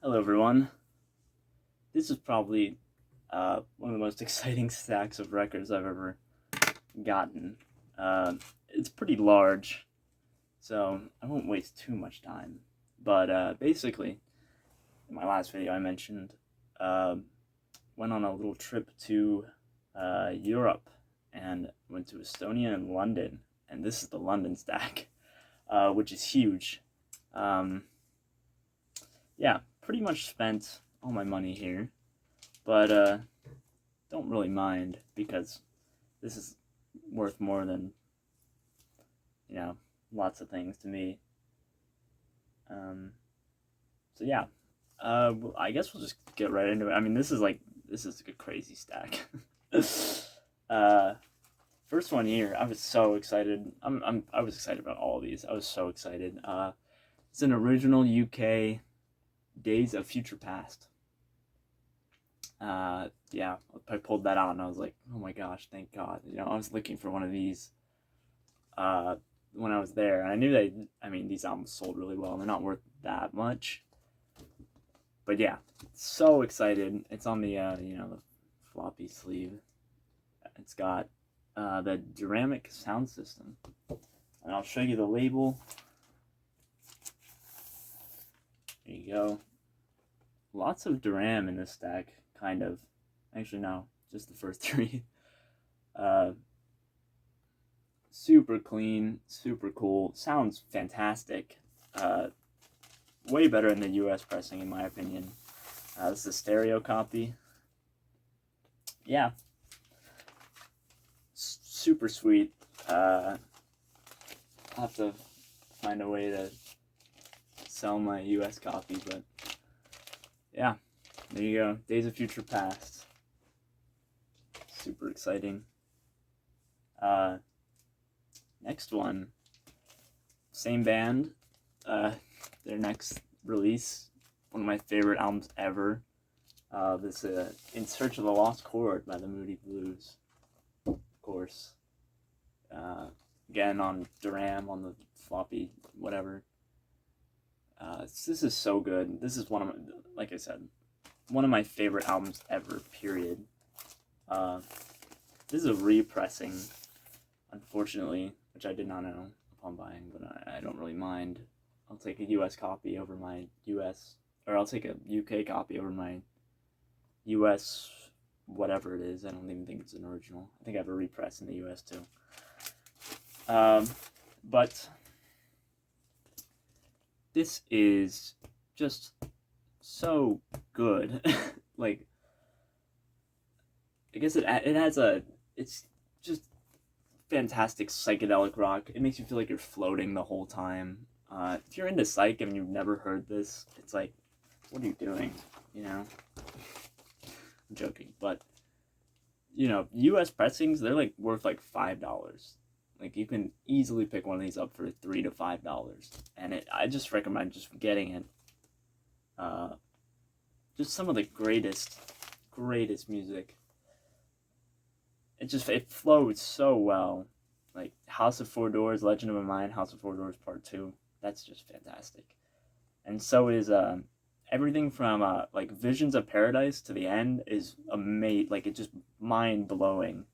Hello, everyone. This is probably one of the most exciting stacks of records I've ever gotten. It's pretty large, so I won't waste too much time. But basically, in my last video, I mentioned uh, went on a little trip to Europe and went to Estonia and London, and this is the London stack, which is huge. Um, yeah, pretty much spent all my money here, but don't really mind because this is worth more than you know lots of things to me. Um, so yeah, I guess we'll just get right into it. I mean, this is a crazy stack. uh, First one here, I was so excited. I was excited about all of these. I was so excited. It's an original UK Days of Future Past. Yeah, I pulled that out and I was like, oh my gosh, thank God. I was looking for one of these when I was there. And I knew these albums sold really well. They're not worth that much. But yeah, so excited. It's on the floppy sleeve. It's got the Duramic sound system. And I'll show you the label. There you go. Lots of Duram in this stack, kind of. Actually, no, just the first three. Super clean, super cool. Sounds fantastic. Way better than the US pressing, in my opinion. This is a stereo copy. Yeah. Super sweet. I'll have to find a way to sell my US copy, but yeah, there you go. Days of Future Past. Super exciting. Next one, same band. Their next release, one of my favorite albums ever. This In Search of the Lost Chord by the Moody Blues, of course. Again on Duram, on the floppy, whatever. This is so good. This is like I said, one of my favorite albums ever, period. This is a repressing, unfortunately, which I did not know upon buying, but I don't really mind. I'll take a US copy over my I'll take a UK copy over my US whatever it is. I don't even think it's an original. I think I have a repress in the US too. But this is just so good. Like, I guess it's just fantastic psychedelic rock. It makes you feel like you're floating the whole time. If you're into psych and you've never heard this, it's like, what are you doing? I'm joking, but US pressings, they're like worth like $5. Like, you can easily pick one of these up for $3 to $5, and I just recommend just getting it. Just some of the greatest music. It flows so well. Like House of Four Doors, Legend of a Mind, House of Four Doors Part 2. That's just fantastic. And so is everything from like Visions of Paradise to the end is amazing. Like, it's just mind blowing.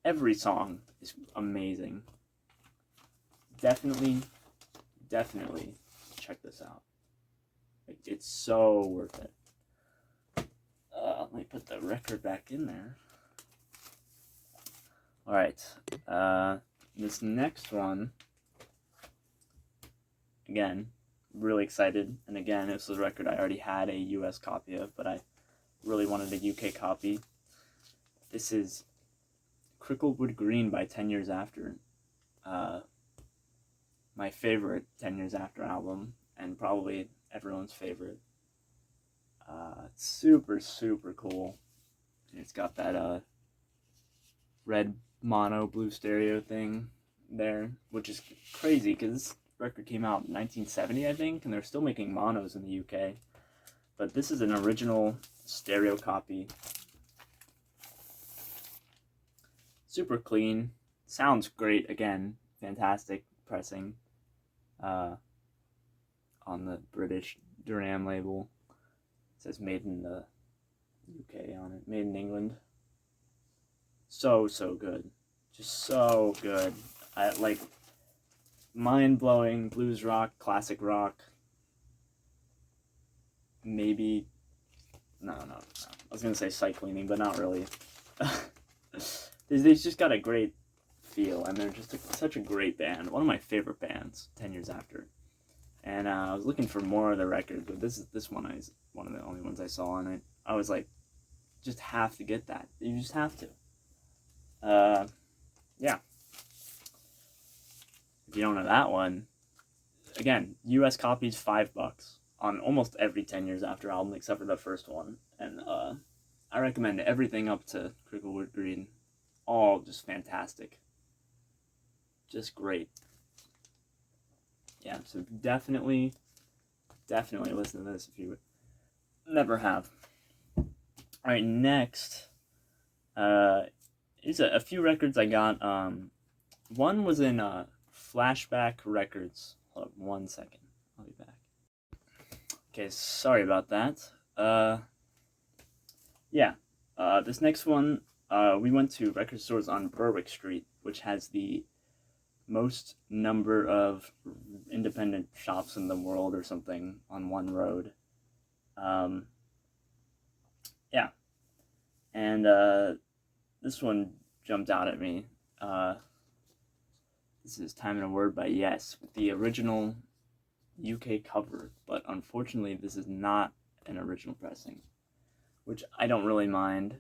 Every song is amazing. Definitely check this out. Like, it's so worth it. Let me put the record back in there. Alright, this next one, again, really excited, and again, this was a record I already had a US copy of, but I really wanted a UK copy. This is Cricklewood Green by 10 Years After, my favorite 10 Years After album, and probably everyone's favorite. It's super, super cool. It's got that red mono blue stereo thing there, which is crazy because this record came out in 1970, I think, and they're still making monos in the UK. But this is an original stereo copy. Super clean. Sounds great again. Fantastic pressing on the British Duran label. It says made in the UK on it. Made in England. So good. Just so good. I like mind-blowing blues rock, classic rock. Maybe no. I was gonna say cycling, but not really. They've just got a great feel, and they're just such a great band. One of my favorite bands 10 years after. And I was looking for more of the records, but this one is one of the only ones I saw on it. I was like, just have to get that. You just have to. Yeah. If you don't know that one, again, US copies $5 on almost every 10 years after album except for the first one. And I recommend everything up to Cricklewood Green. All just fantastic. Just great. Yeah, so definitely listen to this if you never have. Alright, next is a few records I got. One was in Flashback Records. Hold up 1 second. I'll be back. Okay, sorry about that. This next one, we went to record stores on Berwick Street, which has the most number of independent shops in the world or something on one road. And this one jumped out at me. This is Time and a Word by Yes, with the original UK cover, but unfortunately this is not an original pressing, which I don't really mind.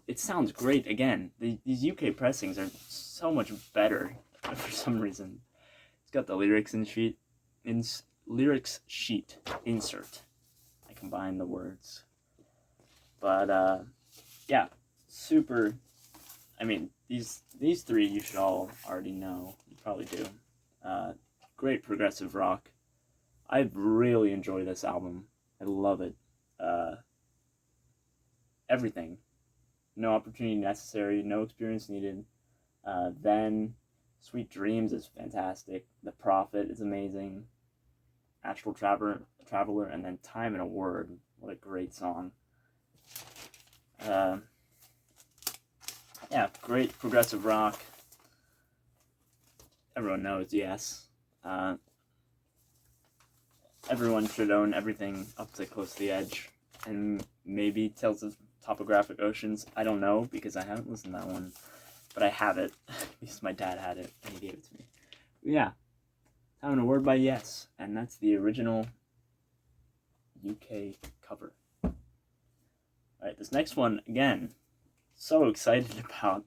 It sounds great. Again, these UK pressings are so much better for some reason. It's got the lyrics sheet insert. I combine the words, but yeah, super. I mean, these three you should all already know. You probably do. Great progressive rock. I really enjoy this album. I love it. Everything. No Opportunity Necessary, No Experience Needed. Then Sweet Dreams is fantastic. The Prophet is amazing. Astral Traveler, and then Time and a Word. What a great song. Yeah, great progressive rock. Everyone knows, yes. Everyone should own everything up to Close to the Edge, and maybe Tales of Topographic Oceans. I don't know, because I haven't listened to that one, but I have it, because my dad had it, and he gave it to me. But yeah, Time and a Word by Yes, and that's the original UK cover. Alright, this next one, again, so excited about.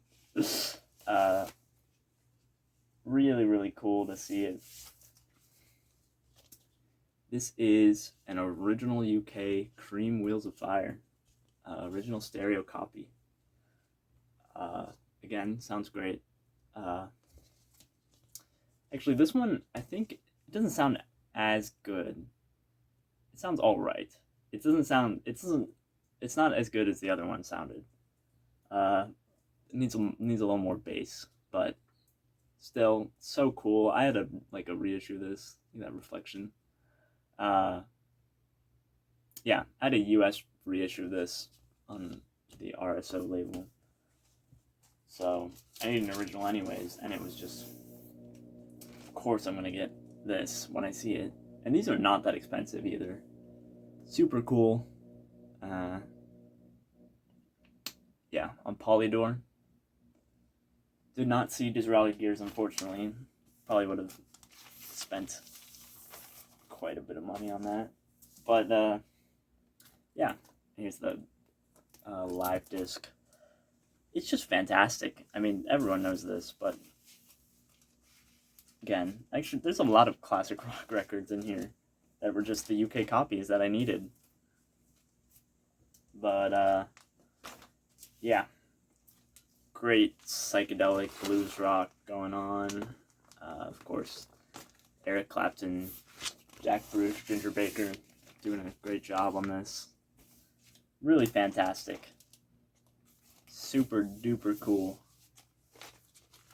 Really cool to see it. This is an original UK Cream Wheels of Fire. Original stereo copy. Again, sounds great. Actually, this one, I think, it doesn't sound as good. It sounds alright. It's not as good as the other one sounded. It needs a little more bass, but still so cool. I had to reissue this, that reflection. Yeah, I had a US reissue this on the RSO label, so I need an original anyways, and it was just, of course I'm gonna get this when I see it. And these are not that expensive either. Super cool. Yeah, on Polydor. Did not see Disraeli Gears, unfortunately. Probably would have spent quite a bit of money on that. But, yeah, here's the live disc. It's just fantastic. I mean, everyone knows this, but again, actually, there's a lot of classic rock records in here that were just the UK copies that I needed. But, yeah. Great psychedelic blues rock going on. Of course, Eric Clapton, Jack Bruce, Ginger Baker doing a great job on this. Really fantastic. Super duper cool.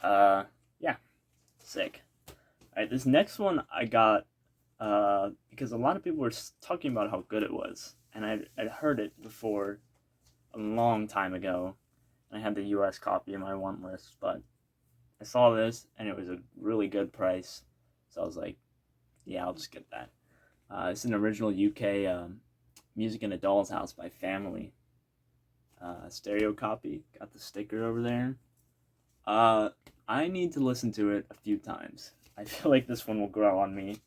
Yeah, sick. Alright, this next one I got because a lot of people were talking about how good it was, and I'd heard it before a long time ago, and I had the US copy in my want list, but I saw this, and it was a really good price, so I was like, yeah, I'll just get that. It's an original UK Music in a Doll's House by Family. Stereo copy, got the sticker over there. I need to listen to it a few times. I feel like this one will grow on me,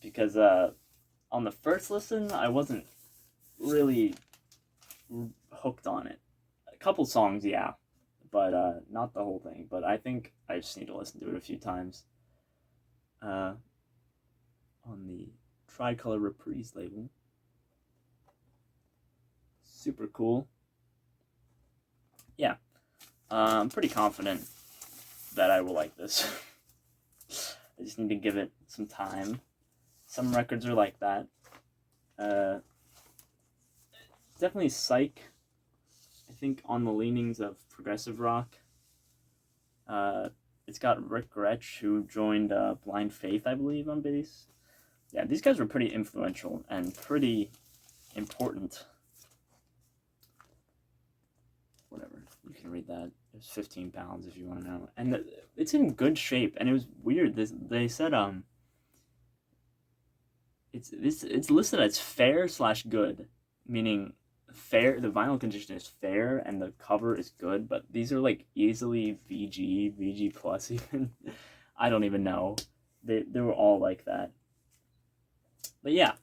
because on the first listen, I wasn't really hooked on it. A couple songs, yeah, but not the whole thing. But I think I just need to listen to it a few times. On the Tricolor Reprise label. Super cool. Yeah, I'm pretty confident that I will like this. I just need to give it some time. Some records are like that. Definitely Psych, I think, on the leanings of progressive rock. It's got Rick Gretsch, who joined Blind Faith, I believe, on bass. Yeah, these guys were pretty influential and pretty important. Whatever, you can read that. It's 15 pounds if you want to know. And it's in good shape, and it was weird. They said it's listed as fair/good, meaning fair. The vinyl condition is fair, and the cover is good. But these are like easily VG plus even. I don't even know. They were all like that. But yeah,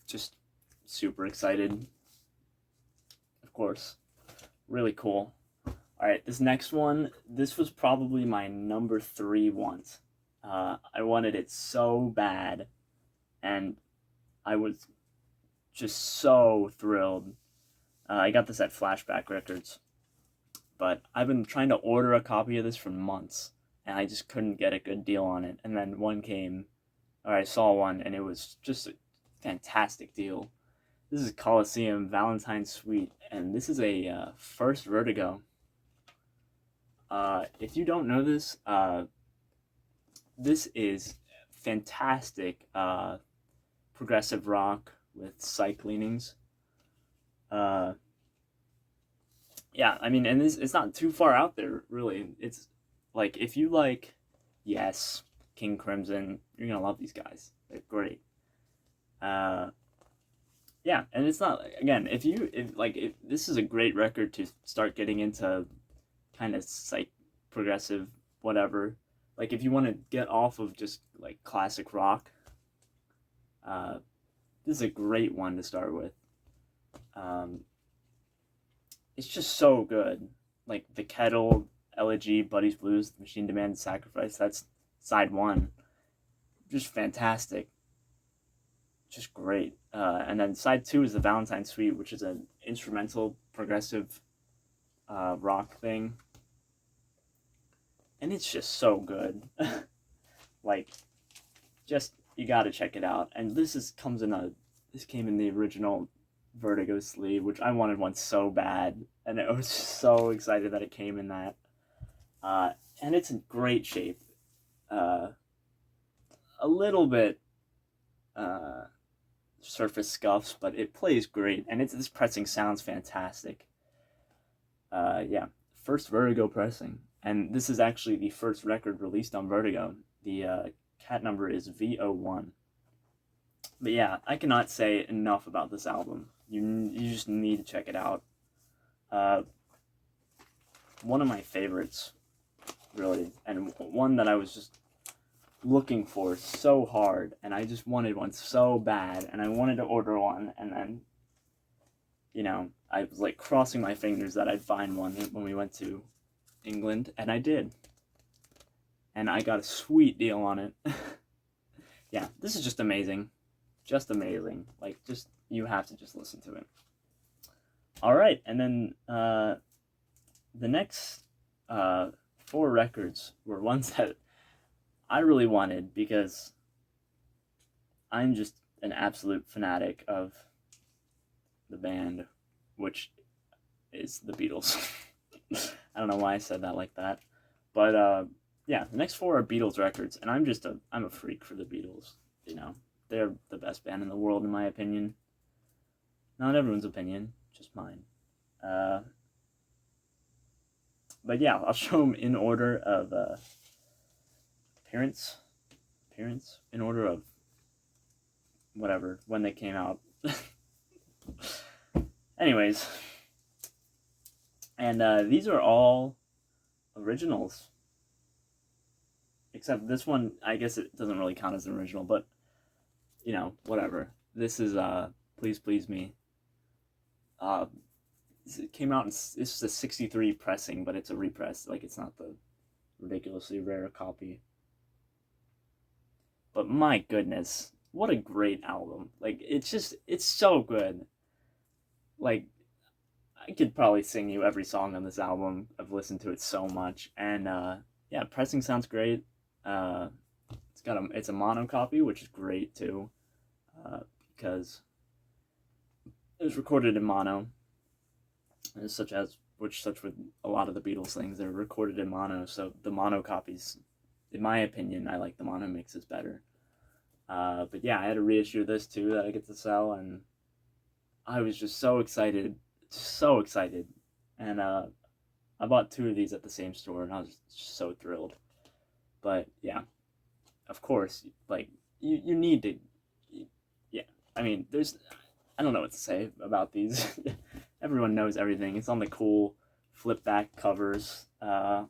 just super excited. Of course, really cool. All right, this next one. This was probably my number 3 once. I wanted it so bad, and I was just so thrilled. I got this at Flashback Records, but I've been trying to order a copy of this for months, and I just couldn't get a good deal on it. And then one came, or I saw one, and it was just a fantastic deal. This is Colosseum Valentine Suite, and this is a first Vertigo. If you don't know this, this is fantastic progressive rock with psych leanings. Yeah, I mean, and it's not too far out there, really. It's like, if you like Yes, King Crimson, you're gonna love these guys. They're great. Yeah, and it's not, again, if this is a great record to start getting into kind of psych progressive whatever. Like, if you want to get off of just like classic rock, this is a great one to start with. It's just so good. Like the Kettle, Elegy, Buddy's Blues, Machine Demand, Sacrifice. That's side 1. Just fantastic. Just great. And then side 2 is the Valentine Suite, which is an instrumental progressive rock thing. And it's just so good. Like, just, you gotta check it out. And this came in the original Vertigo sleeve, which I wanted one so bad, and I was so excited that it came in that. And it's in great shape. A little bit surface scuffs, but it plays great, and this pressing sounds fantastic. Yeah, first Vertigo pressing, and this is actually the first record released on Vertigo. The cat number is V01. But yeah, I cannot say enough about this album. You just need to check it out. One of my favorites, really, and one that I was just looking for so hard, and I just wanted one so bad, and I wanted to order one, and then, I was like crossing my fingers that I'd find one when we went to England, and I did. And I got a sweet deal on it. Yeah, this is just amazing. Just amazing. Like, you have to just listen to it. Alright, and then the next 4 records were ones that I really wanted, because I'm just an absolute fanatic of the band, which is the Beatles. I don't know why I said that like that. But, yeah, the next four are Beatles records, and I'm a freak for the Beatles. You know, they're the best band in the world, in my opinion. Not everyone's opinion, just mine. Uh, but yeah, I'll show them in order of appearance, in order of whatever, when they came out. Anyways, and these are all originals, except this one. I guess it doesn't really count as an original, but you know, whatever. This is Please Please Me. It came out in, this is a 63 pressing, but it's a repress. Like, it's not the ridiculously rare copy. But my goodness, what a great album. Like, it's so good. Like, I could probably sing you every song on this album. I've listened to it so much. And yeah, pressing sounds great. It's a mono copy, which is great too, because it was recorded in mono, such with a lot of the Beatles things, they're recorded in mono. So the mono copies, in my opinion, I like the mono mixes better. But yeah, I had a reissue of this too that I get to sell, and I was just so excited, and I bought two of these at the same store, and I was just so thrilled. But yeah, of course, like you need to, yeah. I mean, I don't know what to say about these. Everyone knows everything. It's on the cool flip back covers, on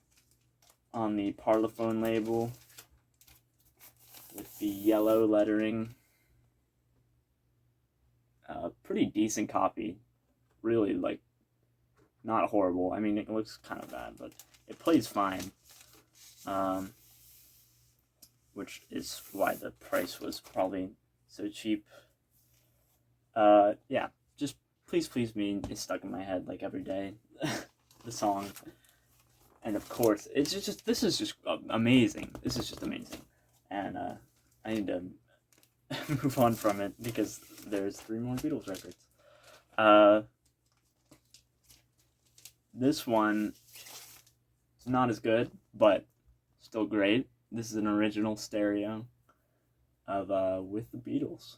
the Parlophone label with the yellow lettering. Pretty decent copy. Really, like, not horrible. I mean, it looks kind of bad, but it plays fine. Which is why the price was probably so cheap. Yeah, just Please Please Me is stuck in my head like every day. The song. And of course, this is just amazing. This is just amazing. And I need to move on from it because there's 3 more Beatles records. This one is not as good, but still great. This is an original stereo of With the Beatles.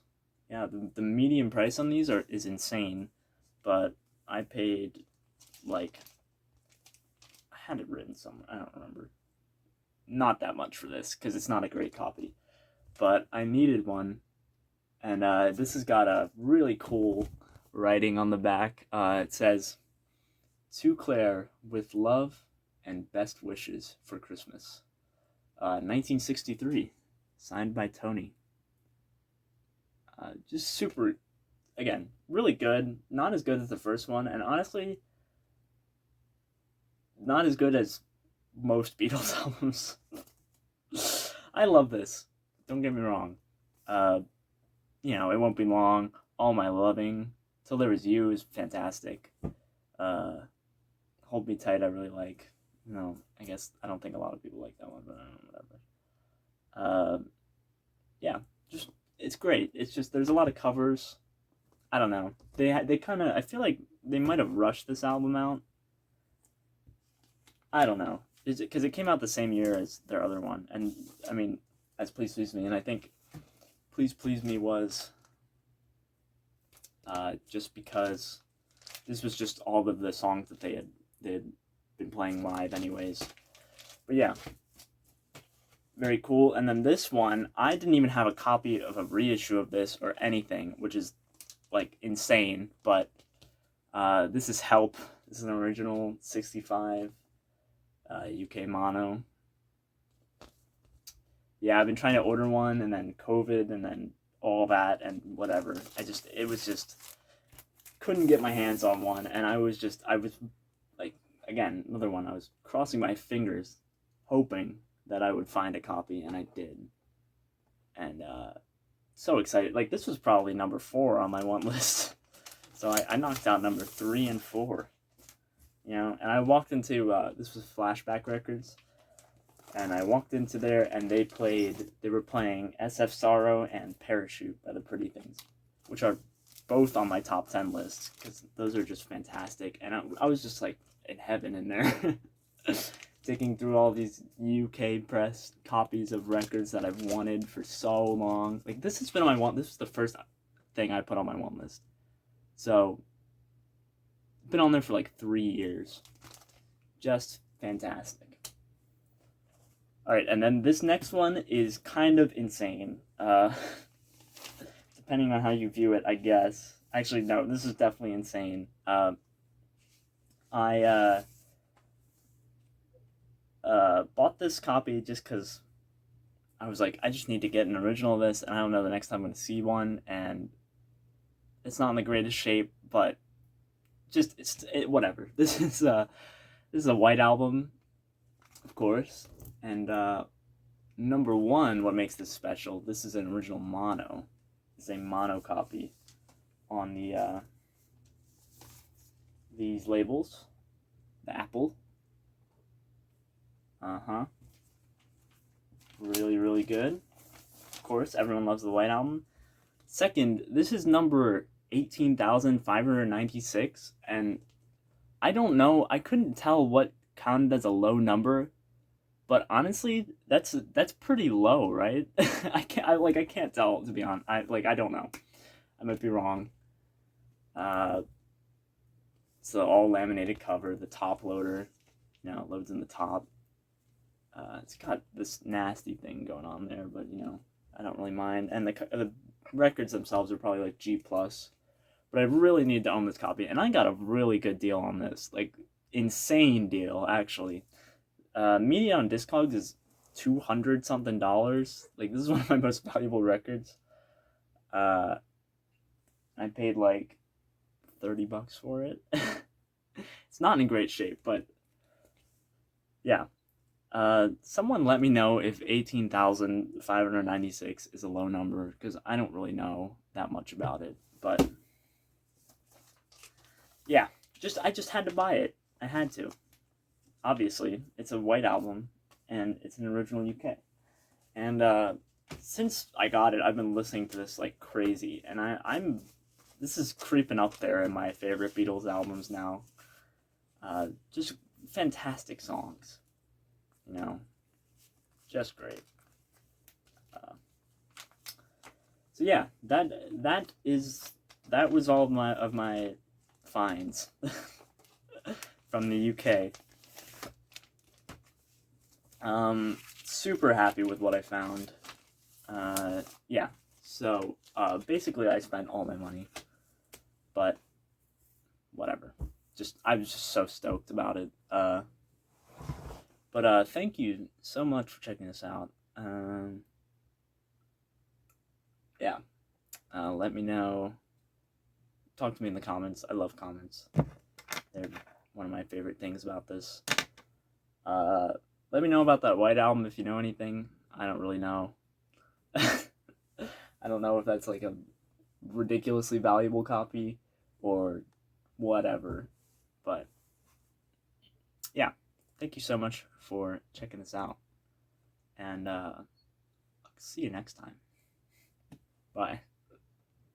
Yeah, the median price on these is insane, but I paid, like, I had it written somewhere, I don't remember. Not that much for this, because it's not a great copy. But I needed one, and this has got a really cool writing on the back. It says, "To Claire, with love and best wishes for Christmas." 1963, signed by Tony. Just super, again, really good. Not as good as the first one, and honestly, not as good as most Beatles albums. I love this. Don't get me wrong. You know, It Won't Be Long, All My Loving, Till There Was You is fantastic. Hold Me Tight I really like. You know, I guess I don't think a lot of people like that one, but whatever. Yeah, just, it's great. It's just, there's a lot of covers. I don't know. They kind of, I feel like they might have rushed this album out. I don't know. Is it because it came out the same year as their other one? And I mean, as Please Please Me, and I think Please Please Me was just because this was just all of the songs that they had been playing live anyways. But yeah, very cool. And then this one, I didn't even have a copy of a reissue of this or anything, which is like insane. But this is Help. This is an original 65 UK mono. Yeah, I've been trying to order one, and then COVID, and then all that, and whatever. It was just, couldn't get my hands on one, and I was like, again, another one, I was crossing my fingers, hoping that I would find a copy, and I did. And so excited. Like, this was probably number 4 on my want list. So I knocked out number 3 and 4. You know, and I walked into, this was Flashback Records, and I walked into there, and they were playing SF Sorrow and Parachute by the Pretty Things, which are both on my top 10 lists, because those are just fantastic, and I was just, like, in heaven in there. digging through all these UK pressed copies of records that I've wanted for so long. Like, this has been on my want. This is the first thing I put on my want list. So, been on there for like 3 years. Just fantastic. Alright, and then this next one is kind of insane. Depending on how you view it, I guess. Actually, no, this is definitely insane. I bought this copy just because I was like, I just need to get an original of this, and I don't know the next time I'm going to see one, and it's not in the greatest shape, but just, whatever. This is a White Album, of course, and number one, what makes this special, this is an original mono. It's a mono copy on the these labels. The Apple. Really, really good. Of course, everyone loves the White Album. Second, this is number 18,596, and I don't know, I couldn't tell what counted as a low number, but honestly, that's pretty low, right? I can't tell, to be honest. I don't know. I might be wrong. It's the all laminated cover, the top loader. You know, it loads in the top. It's got this nasty thing going on there, but you know, I don't really mind. And the records themselves are probably like G+. But I really need to own this copy, and I got a really good deal on this. Like, insane deal, actually. Media on Discogs is $200 something. Like, this is one of my most valuable records. I paid like $30 for it. It's not in great shape, but yeah. Someone let me know if 18,596 is a low number, because I don't really know that much about it. But yeah, I just had to buy it. I had to. Obviously, it's a White Album, and it's an original UK. And since I got it, I've been listening to this like crazy, and this is creeping up there in my favorite Beatles albums now. Just fantastic songs, you know, just great. So yeah, that was all of my finds from the UK. Super happy with what I found. Yeah, so basically I spent all my money, but whatever. I was just so stoked about it. But thank you so much for checking this out. Yeah, let me know. Talk to me in the comments. I love comments. They're one of my favorite things about this. Let me know about that White Album if you know anything. I don't really know. I don't know if that's like a ridiculously valuable copy or whatever. But yeah, thank you so much for checking this out. And I'll see you next time. Bye.